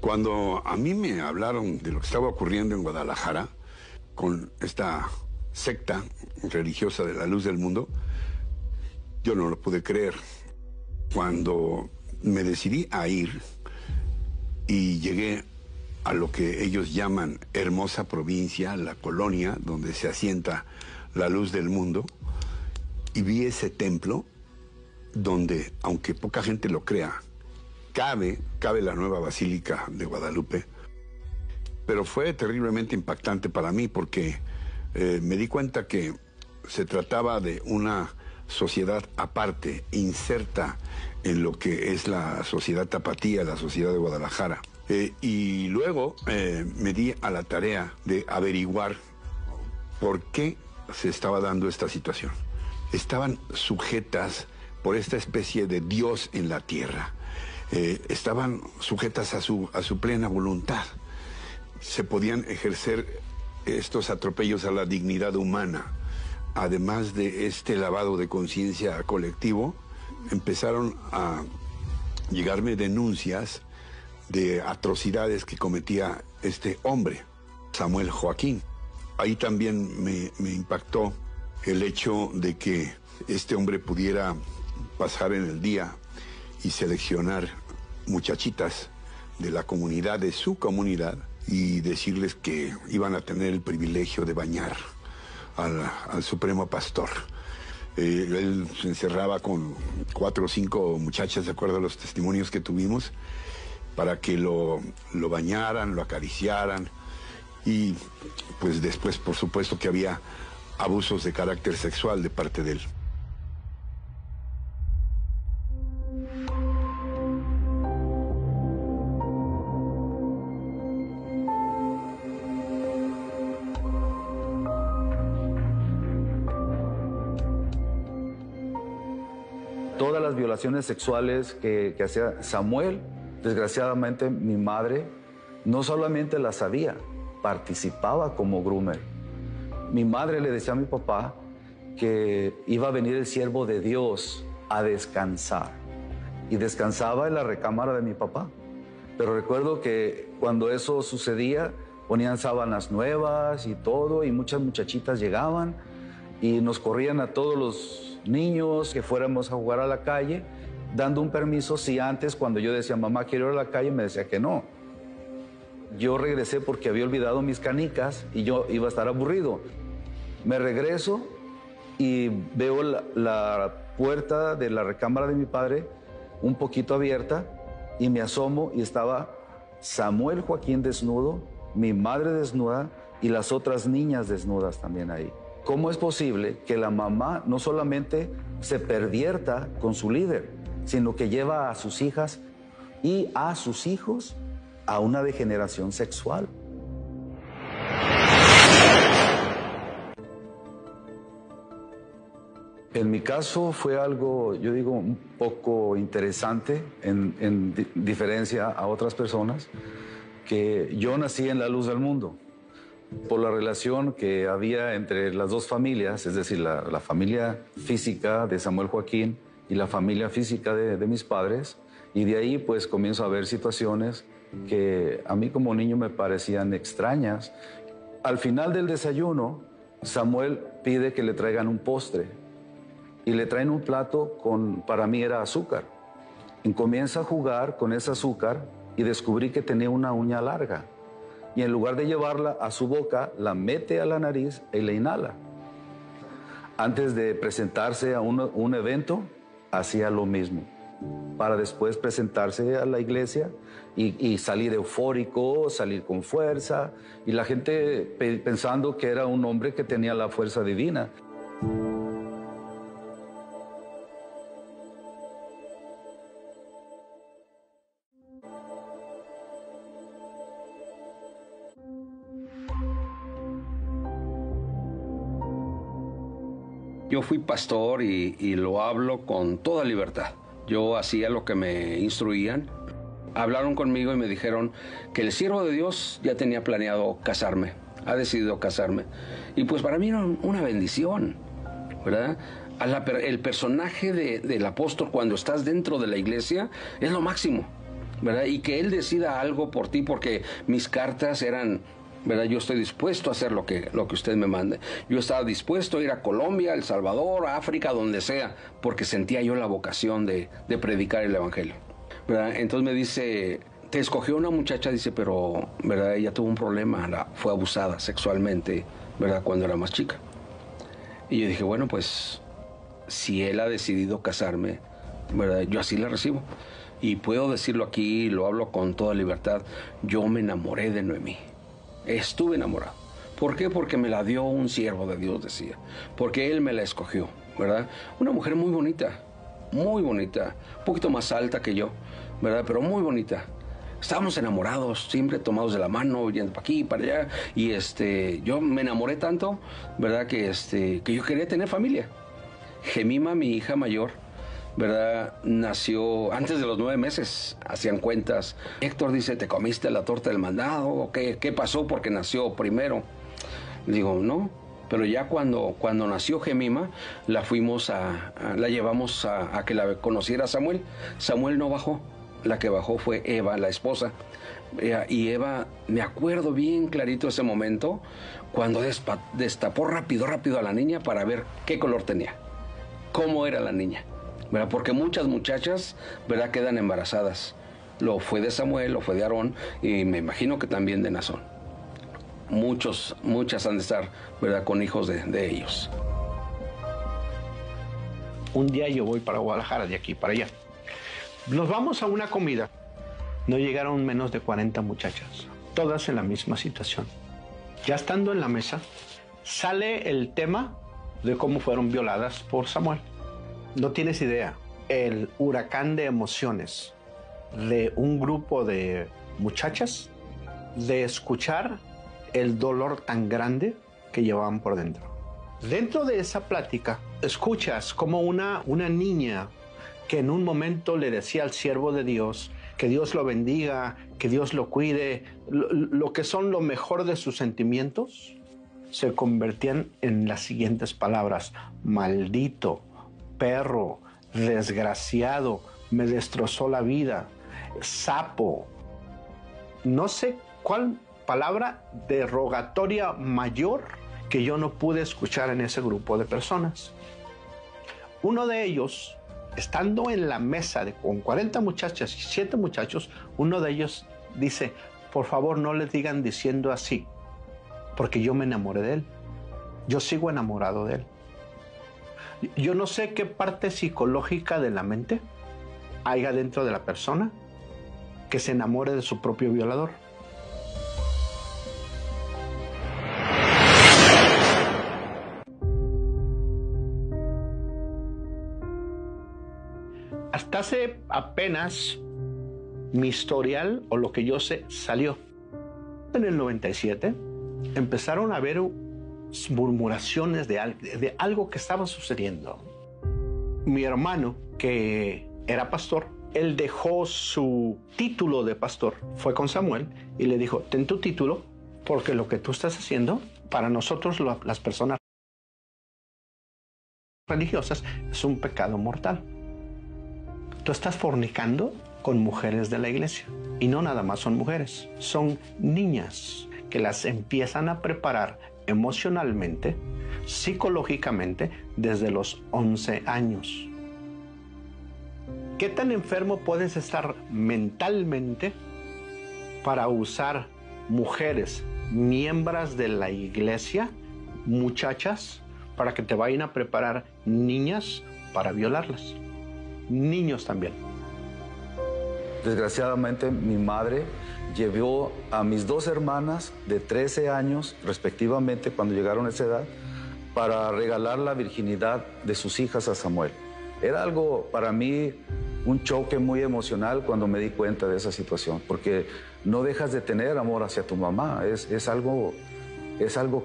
Cuando a mí me hablaron de lo que estaba ocurriendo en Guadalajara con esta secta religiosa de la Luz del Mundo, yo no lo pude creer. Cuando me decidí a ir y llegué a lo que ellos llaman hermosa provincia, la colonia donde se asienta la Luz del Mundo, y vi ese templo donde, aunque poca gente lo crea, cabe la nueva Basílica de Guadalupe. Pero fue terriblemente impactante para mí porque me di cuenta que se trataba de una sociedad aparte, inserta en lo que es la sociedad tapatía, la sociedad de Guadalajara. Y luego me di a la tarea de averiguar por qué se estaba dando esta situación. Estaban sujetas por esta especie de Dios en la tierra. Estaban sujetas a su plena voluntad. Se podían ejercer estos atropellos a la dignidad humana. Además de este lavado de conciencia colectivo, empezaron a llegarme denuncias de atrocidades que cometía este hombre, Samuel Joaquín. Ahí también me impactó el hecho de que este hombre pudiera pasar en el día y seleccionar muchachitas de la comunidad, de su comunidad, y decirles que iban a tener el privilegio de bañar al supremo pastor. Él se encerraba con 4 o 5 muchachas, de acuerdo a los testimonios que tuvimos, para que lo bañaran, lo acariciaran, y pues después, por supuesto, que había abusos de carácter sexual de parte de él. Todas las violaciones sexuales que hacía Samuel, desgraciadamente mi madre no solamente las sabía, participaba como groomer. Mi madre le decía a mi papá que iba a venir el siervo de Dios a descansar, y descansaba en la recámara de mi papá. Pero recuerdo que cuando eso sucedía, ponían sábanas nuevas y todo, y muchas muchachitas llegaban y nos corrían a todos los niños que fuéramos a jugar a la calle, dando un permiso si antes, cuando yo decía, mamá, quiero ir a la calle, me decía que no. Yo regresé porque había olvidado mis canicas y yo iba a estar aburrido. Me regreso y veo la puerta de la recámara de mi padre un poquito abierta, y me asomo y estaba Samuel Joaquín desnudo, mi madre desnuda y las otras niñas desnudas también ahí. ¿Cómo es posible que la mamá no solamente se pervierta con su líder, sino que lleva a sus hijas y a sus hijos a una degeneración sexual? En mi caso fue algo, yo digo, un poco interesante en diferencia a otras personas, que yo nací en la Luz del Mundo. Por la relación que había entre las dos familias, es decir, la familia física de Samuel Joaquín y la familia física de mis padres, y de ahí pues comienzo a ver situaciones que a mí como niño me parecían extrañas. Al final del desayuno, Samuel pide que le traigan un postre, y le traen un plato para mí era azúcar. Y comienza a jugar con ese azúcar y descubrí que tenía una uña larga. Y en lugar de llevarla a su boca, la mete a la nariz y la inhala. Antes de presentarse a un evento, hacía lo mismo, para después presentarse a la iglesia y salir eufórico, salir con fuerza, y la gente pensando que era un hombre que tenía la fuerza divina. Yo fui pastor y lo hablo con toda libertad. Yo hacía lo que me instruían. Hablaron conmigo y me dijeron que el siervo de Dios ya tenía planeado casarme, ha decidido casarme. Y pues para mí era una bendición, ¿verdad? El personaje del apóstol cuando estás dentro de la iglesia es lo máximo. ¿verdad? Y que Él decida algo por ti, porque mis cartas eran, ¿verdad? Yo estoy dispuesto a hacer lo que usted me mande. Yo estaba dispuesto a ir a Colombia, El Salvador, a África, donde sea, porque sentía yo la vocación de predicar el Evangelio, ¿verdad? Entonces me dice, te escogió una muchacha, dice, pero, ¿verdad? Ella tuvo un problema, fue abusada sexualmente, ¿verdad? Cuando era más chica. Y yo dije, bueno, pues, si él ha decidido casarme, ¿verdad? Yo así la recibo. Y puedo decirlo aquí, lo hablo con toda libertad, yo me enamoré de Noemí. Estuve enamorado. ¿Por qué? Porque me la dio un siervo de Dios, decía. Porque él me la escogió, ¿verdad? Una mujer muy bonita, un poquito más alta que yo, ¿verdad? Pero muy bonita. Estábamos enamorados, siempre tomados de la mano, yendo para aquí, para allá. Y yo me enamoré tanto, ¿verdad? Que yo quería tener familia. Jemima, mi hija mayor, ¿verdad? Nació antes de los 9 meses, hacían cuentas. Héctor dice, ¿te comiste la torta del mandado? ¿O qué pasó porque nació primero? Le digo, no, pero ya cuando nació Jemima, la llevamos a que la conociera Samuel. Samuel no bajó, la que bajó fue Eva, la esposa. Y Eva, me acuerdo bien clarito ese momento, cuando destapó rápido a la niña para ver qué color tenía, cómo era la niña, ¿verdad? Porque muchas muchachas, ¿verdad?, quedan embarazadas. Lo fue de Samuel, lo fue de Aarón, y me imagino que también de Nazón. Muchas han de estar, ¿verdad?, con hijos de ellos. Un día yo voy para Guadalajara, de aquí para allá. Nos vamos a una comida. No llegaron menos de 40 muchachas, todas en la misma situación. Ya estando en la mesa, sale el tema de cómo fueron violadas por Samuel. No tienes idea, el huracán de emociones de un grupo de muchachas, de escuchar el dolor tan grande que llevaban por dentro. Dentro de esa plática, escuchas como una niña que en un momento le decía al siervo de Dios que Dios lo bendiga, que Dios lo cuide, lo que son lo mejor de sus sentimientos, se convertían en las siguientes palabras: maldito, perro, desgraciado, me destrozó la vida, sapo. No sé cuál palabra derogatoria mayor que yo no pude escuchar en ese grupo de personas. Uno de ellos, estando en la mesa con 40 muchachas y 7 muchachos, uno de ellos dice, por favor no les digan diciendo así, porque yo me enamoré de él. Yo sigo enamorado de él. Yo no sé qué parte psicológica de la mente haya dentro de la persona que se enamore de su propio violador. Hasta hace apenas mi historial, o lo que yo sé, salió. En el 97 empezaron a haber murmuraciones de algo que estaba sucediendo. Mi hermano, que era pastor, él dejó su título de pastor, fue con Samuel y le dijo, ten tu título, porque lo que tú estás haciendo, para nosotros las personas religiosas, es un pecado mortal. Tú estás fornicando con mujeres de la iglesia. Y no nada más son mujeres, son niñas que las empiezan a preparar emocionalmente, psicológicamente, desde los 11 años. ¿Qué tan enfermo puedes estar mentalmente para usar mujeres, miembros de la iglesia, muchachas, para que te vayan a preparar niñas para violarlas? Niños también. Desgraciadamente, mi madre llevó a mis 2 hermanas de 13 años, respectivamente, cuando llegaron a esa edad, para regalar la virginidad de sus hijas a Samuel. Era algo, para mí, un choque muy emocional cuando me di cuenta de esa situación, porque no dejas de tener amor hacia tu mamá. Es algo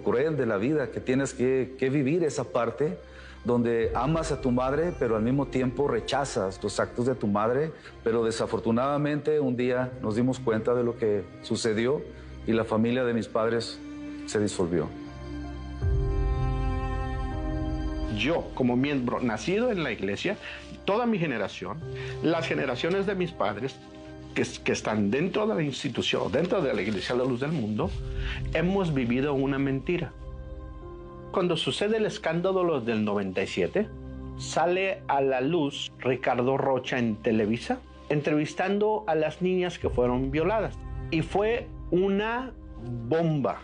cruel de la vida, que tienes que vivir esa parte donde amas a tu madre, pero al mismo tiempo rechazas los actos de tu madre. Pero desafortunadamente un día nos dimos cuenta de lo que sucedió y la familia de mis padres se disolvió. Yo, como miembro nacido en la iglesia, toda mi generación, las generaciones de mis padres, que están dentro de la institución, dentro de la Iglesia de la Luz del Mundo, hemos vivido una mentira. Cuando sucede el escándalo del 97, sale a la luz Ricardo Rocha en Televisa, entrevistando a las niñas que fueron violadas. Y fue una bomba.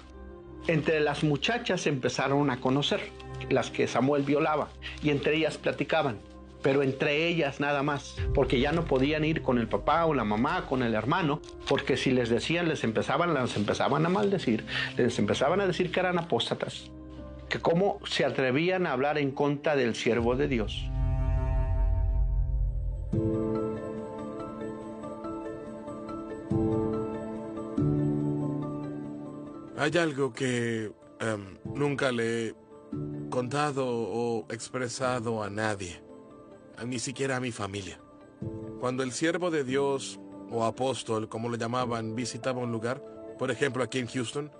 Entre las muchachas se empezaron a conocer, las que Samuel violaba, y entre ellas platicaban, pero entre ellas nada más, porque ya no podían ir con el papá o la mamá, con el hermano, porque si les decían, las empezaban a maldecir, les empezaban a decir que eran apóstatas, que cómo se atrevían a hablar en contra del siervo de Dios. Hay algo que nunca le he contado o expresado a nadie, ni siquiera a mi familia. Cuando el siervo de Dios o apóstol, como lo llamaban, visitaba un lugar, por ejemplo aquí en Houston,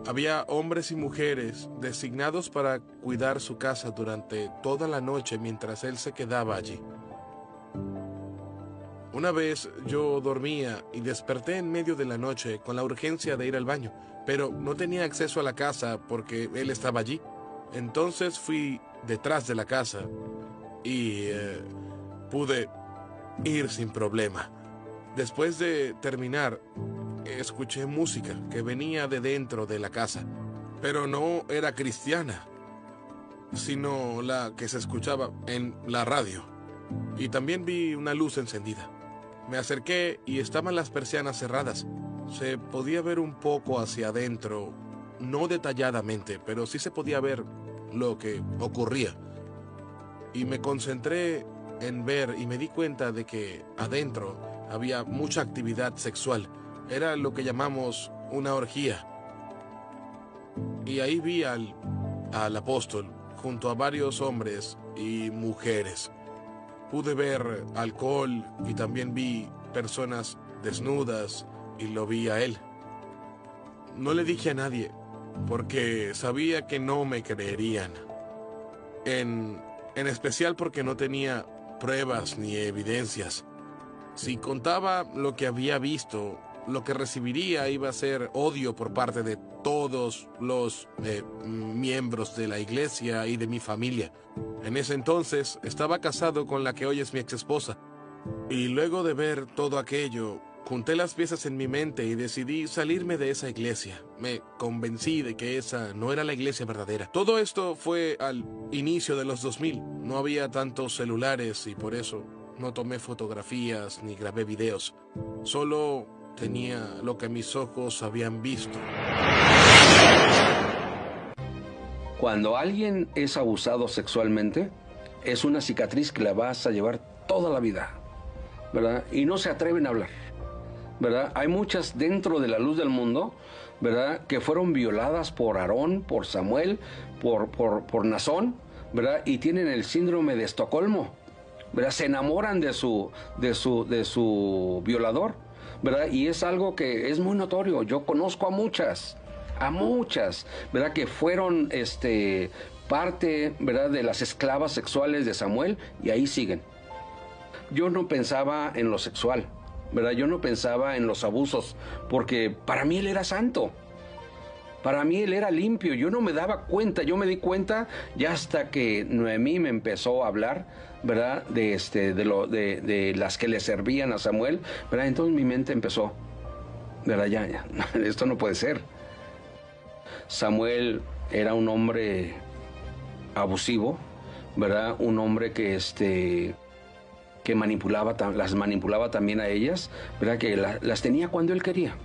había hombres y mujeres designados para cuidar su casa durante toda la noche mientras él se quedaba allí. Una vez yo dormía y desperté en medio de la noche con la urgencia de ir al baño, pero no tenía acceso a la casa porque él estaba allí. Entonces fui detrás de la casa y pude ir sin problema. Después de terminar, escuché música que venía de dentro de la casa, pero no era cristiana, sino la que se escuchaba en la radio. Y también vi una luz encendida. Me acerqué y estaban las persianas cerradas. Se podía ver un poco hacia adentro, no detalladamente, pero sí se podía ver lo que ocurría. Y me concentré en ver y me di cuenta de que adentro había mucha actividad sexual. Era lo que llamamos una orgía. Y ahí vi al apóstol junto a varios hombres y mujeres. Pude ver alcohol y también vi personas desnudas y lo vi a él. No le dije a nadie porque sabía que no me creerían. En especial porque no tenía pruebas ni evidencias. Si contaba lo que había visto, lo que recibiría iba a ser odio por parte de todos los miembros de la iglesia y de mi familia. En ese entonces estaba casado con la que hoy es mi exesposa. Y luego de ver todo aquello, junté las piezas en mi mente y decidí salirme de esa iglesia. Me convencí de que esa no era la iglesia verdadera. Todo esto fue al inicio de los 2000. No había tantos celulares y por eso no tomé fotografías ni grabé videos. Solo tenía lo que mis ojos habían visto. Cuando alguien es abusado sexualmente, es una cicatriz que la vas a llevar toda la vida, ¿verdad? Y no se atreven a hablar, ¿verdad? Hay muchas dentro de la luz del mundo, ¿verdad?, que fueron violadas por Aarón, por Samuel, por Nazón, ¿verdad? Y tienen el síndrome de Estocolmo, ¿verdad? Se enamoran de su violador, ¿verdad? Y es algo que es muy notorio. Yo conozco a muchas, ¿verdad?, que fueron parte, ¿verdad?, de las esclavas sexuales de Samuel y ahí siguen. Yo no pensaba en lo sexual, ¿verdad? Yo no pensaba en los abusos, porque para mí él era santo. Para mí él era limpio, yo no me daba cuenta, yo me di cuenta ya hasta que Noemí me empezó a hablar, ¿verdad?, de las que le servían a Samuel, ¿verdad? Entonces mi mente empezó, ¿verdad? Ya, esto no puede ser. Samuel era un hombre abusivo, ¿verdad? Un hombre que las manipulaba también a ellas, ¿verdad? Que las tenía cuando él quería.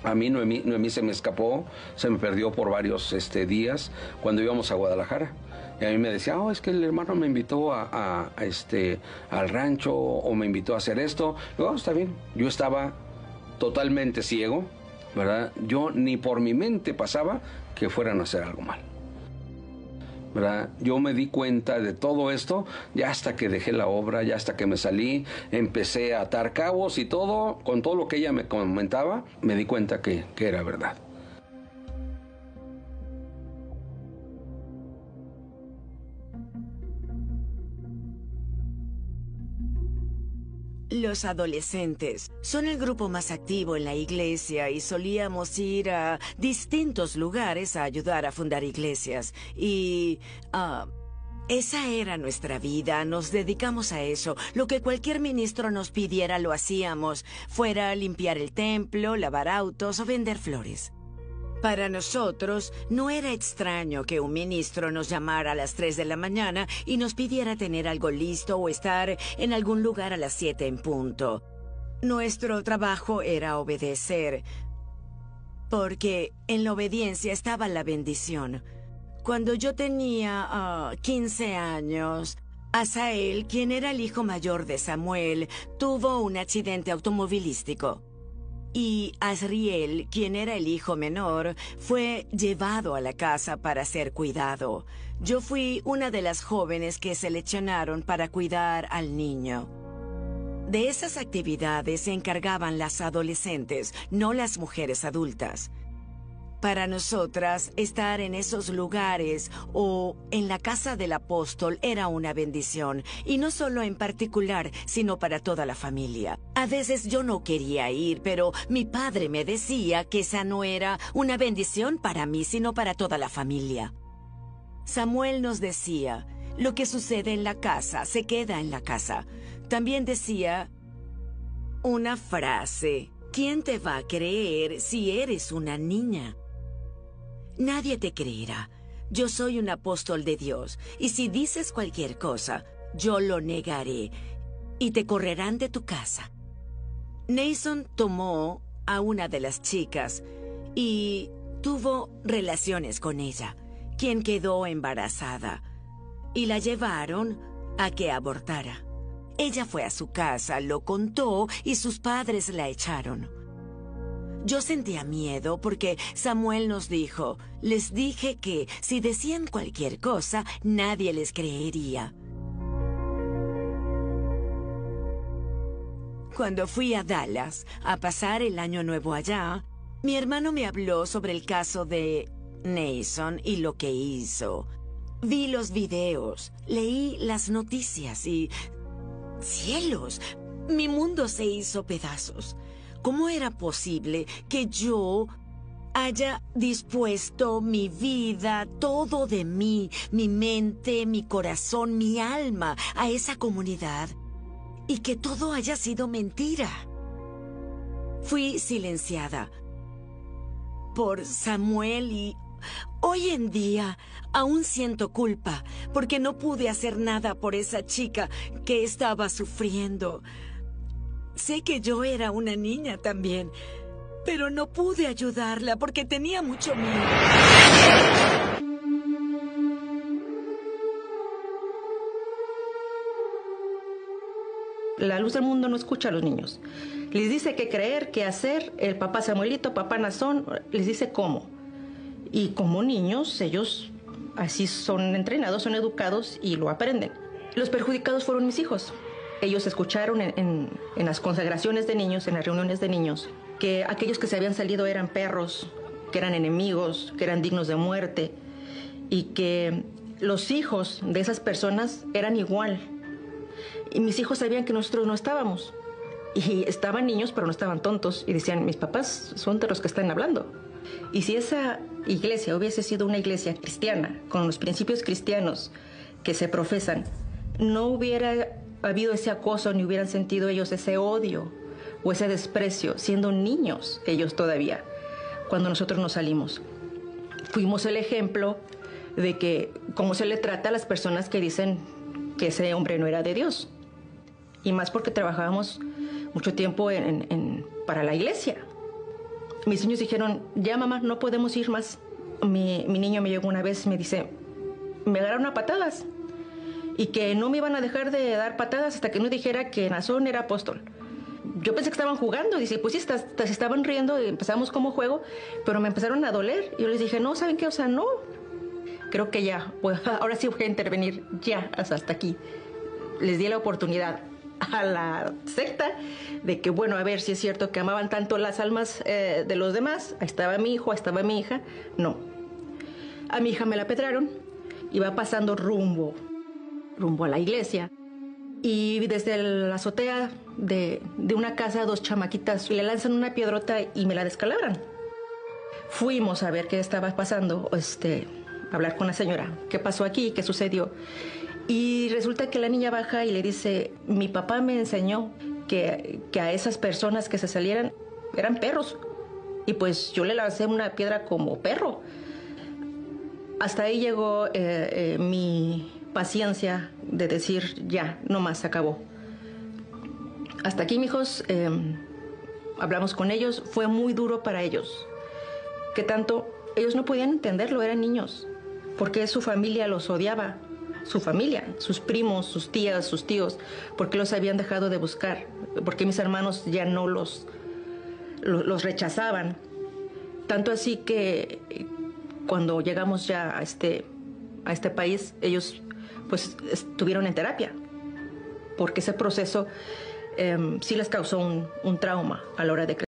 A mí Noemí se me escapó, se me perdió por varios días cuando íbamos a Guadalajara. Y a mí me decía, es que el hermano me invitó al rancho o me invitó a hacer esto. Digo, está bien. Yo estaba totalmente ciego, ¿verdad? Yo ni por mi mente pasaba que fueran a hacer algo mal, ¿verdad? Yo me di cuenta de todo esto ya hasta que dejé la obra, ya hasta que me salí, empecé a atar cabos y todo, con todo lo que ella me comentaba, me di cuenta que era verdad. Los adolescentes son el grupo más activo en la iglesia y solíamos ir a distintos lugares a ayudar a fundar iglesias. Y esa era nuestra vida, nos dedicamos a eso. Lo que cualquier ministro nos pidiera lo hacíamos, fuera limpiar el templo, lavar autos o vender flores. Para nosotros, no era extraño que un ministro nos llamara a las 3 de la mañana y nos pidiera tener algo listo o estar en algún lugar a las 7 en punto. Nuestro trabajo era obedecer, porque en la obediencia estaba la bendición. Cuando yo tenía 15 años, Asael, quien era el hijo mayor de Samuel, tuvo un accidente automovilístico. Y Asriel, quien era el hijo menor, fue llevado a la casa para ser cuidado. Yo fui una de las jóvenes que seleccionaron para cuidar al niño. De esas actividades se encargaban las adolescentes, no las mujeres adultas. Para nosotras, estar en esos lugares o en la casa del apóstol era una bendición, y no solo en particular, sino para toda la familia. A veces yo no quería ir, pero mi padre me decía que esa no era una bendición para mí, sino para toda la familia. Samuel nos decía, lo que sucede en la casa se queda en la casa. También decía una frase, ¿quién te va a creer si eres una niña? Nadie te creerá. Yo soy un apóstol de Dios, y si dices cualquier cosa, yo lo negaré, y te correrán de tu casa. Nason tomó a una de las chicas y tuvo relaciones con ella, quien quedó embarazada, y la llevaron a que abortara. Ella fue a su casa, lo contó, y sus padres la echaron. Yo sentía miedo porque Samuel nos dijo, les dije que si decían cualquier cosa, nadie les creería. Cuando fui a Dallas a pasar el año nuevo allá, mi hermano me habló sobre el caso de Nason y lo que hizo. Vi los videos, leí las noticias y... ¡cielos! Mi mundo se hizo pedazos. ¿Cómo era posible que yo haya dispuesto mi vida, todo de mí, mi mente, mi corazón, mi alma, a esa comunidad, y que todo haya sido mentira? Fui silenciada por Samuel y hoy en día aún siento culpa porque no pude hacer nada por esa chica que estaba sufriendo. Sé que yo era una niña también, pero no pude ayudarla porque tenía mucho miedo. La luz del mundo no escucha a los niños. Les dice qué creer, qué hacer. El papá Samuelito, papá Nazón, les dice cómo. Y como niños, ellos así son entrenados, son educados y lo aprenden. Los perjudicados fueron mis hijos. Ellos escucharon en las consagraciones de niños, en las reuniones de niños, que aquellos que se habían salido eran perros, que eran enemigos, que eran dignos de muerte, y que los hijos de esas personas eran igual. Y mis hijos sabían que nosotros no estábamos. Y estaban niños, pero no estaban tontos. Y decían, mis papás son de los que están hablando. Y si esa iglesia hubiese sido una iglesia cristiana, con los principios cristianos que se profesan, no hubiera habido ese acoso, ni hubieran sentido ellos ese odio o ese desprecio, siendo niños ellos todavía, cuando nosotros nos salimos. Fuimos el ejemplo de que cómo se le trata a las personas que dicen que ese hombre no era de Dios. Y más porque trabajábamos mucho tiempo para la iglesia. Mis niños dijeron, ya mamá, no podemos ir más. Mi niño me llegó una vez y me dice, me agarraron a patadas. Y que no me iban a dejar de dar patadas hasta que no dijera que Nazón era apóstol. Yo pensé que estaban jugando. Dice, pues sí, se estaban riendo. Empezamos como juego, pero me empezaron a doler. Y yo les dije, no, ¿saben qué? O sea, no. Creo que ya, pues ahora sí voy a intervenir ya, hasta aquí. Les di la oportunidad a la secta de que, bueno, a ver si es cierto que amaban tanto las almas de los demás. Ahí estaba mi hijo, ahí estaba mi hija. No. A mi hija me la pedraron. Iba pasando rumbo a la iglesia. Y desde la azotea de una casa, 2 chamaquitas le lanzan una piedrota y me la descalabran. Fuimos a ver qué estaba pasando, hablar con la señora, qué pasó aquí, qué sucedió. Y resulta que la niña baja y le dice, mi papá me enseñó que a esas personas que se salieran eran perros. Y pues yo le lancé una piedra como perro. Hasta ahí llegó mi paciencia de decir, ya, no más, se acabó. Hasta aquí, mijos, hablamos con ellos, fue muy duro para ellos. Que tanto, ellos no podían entenderlo, eran niños, porque su familia los odiaba, su familia, sus primos, sus tías, sus tíos, porque los habían dejado de buscar, porque mis hermanos ya no los rechazaban. Tanto así que cuando llegamos ya a este país, ellos pues estuvieron en terapia, porque ese proceso sí les causó un trauma a la hora de crecer.